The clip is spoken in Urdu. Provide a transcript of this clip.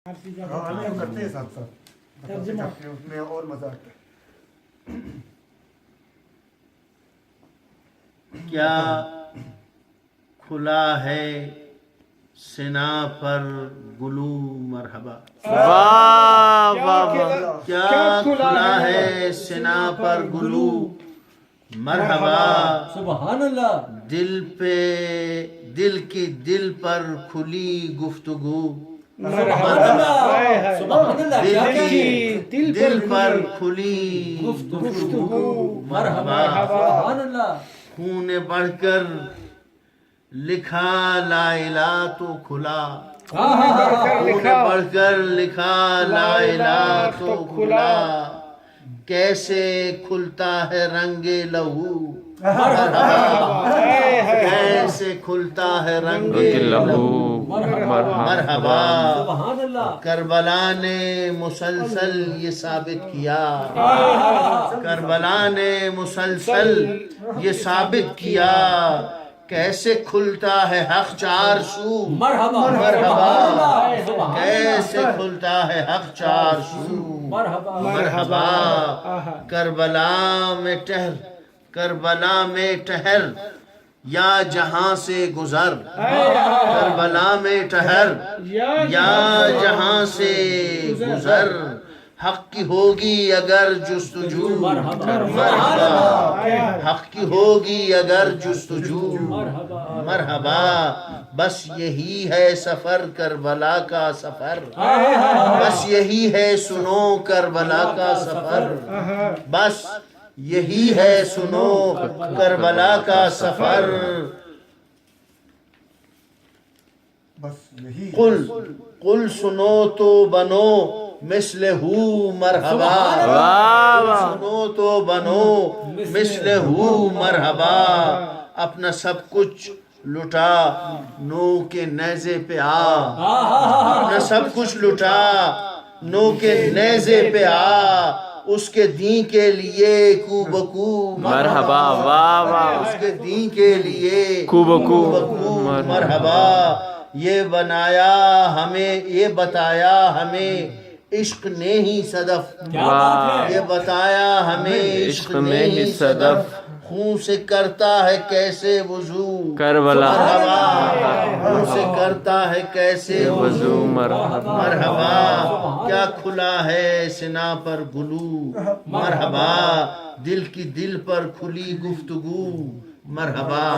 ہم کرتے ہیں ساتھ ساتھ اس میں اور مزہ آتا ہے۔ کیا کھلا ہے سنا پر گلو مرحبا، واہ واہ واہ، کیا کھلا ہے سنا پر گلو مرحبا، سبحان اللہ، دل کی دل پر کھلی گفتگو، سبحان اللہ، سبحان اللہ، کیا دل پر کھلی گفتگو مرحبا، سبحان اللہ، خون نے بڑھ کر لکھا لا الہ تو کھلا، خون نے بڑھ کر لکھا لا الہ تو کھلا، کیسے کھلتا ہے رنگ لہو، کیسے کھلتا ہے رنگ لہو مرحبا، سبحان اللہ، کربلا نے مسلسل یہ ثابت کیا، کربلا نے مسلسل یہ ثابت کیا، کیسے کھلتا ہے حق چار سو مرحبا، مرحبا، کیسے کھلتا ہے حق چار سو مرحبا، مرحبا، کربلا میں ٹہر یا جہاں سے گزر، کربلا میں ٹہر یا جہاں سے گزر، حق کی ہوگی اگر جستجو مرحبا، حق کی ہوگی اگر جستجو مرحبا، بس یہی ہے سفر کربلا کا سفر، بس یہی ہے سنو کربلا کا سفر، بس یہی ہے سنو کربلا کا سفر، بس یہی قل سنو تو بنو مثل ہو مرحبا، سنو تو بنو مثل ہو مرحبا، اپنا سب کچھ لٹا نو کے نیزے پہ آ، اپنا سب کچھ لٹا نو کے نیزے پہ آ، اس کے دین کے لیے کو بکو مرحبا، واہ واہ، اس کے دین کے لیے کو بکو مرحبا، یہ بنایا ہمیں، یہ بتایا ہمیں عشق نے ہی صدف، یہ بتایا ہمیں عشق نے ہی صدف، خون سے کرتا ہے کیسے وضو کربلا، خون سے کرتا ہے کیسے وضو مرحبا، کیا کھلا ہے سنا پر گلو مرحبا، دل کی دل پر کھلی گفتگو مرحبا۔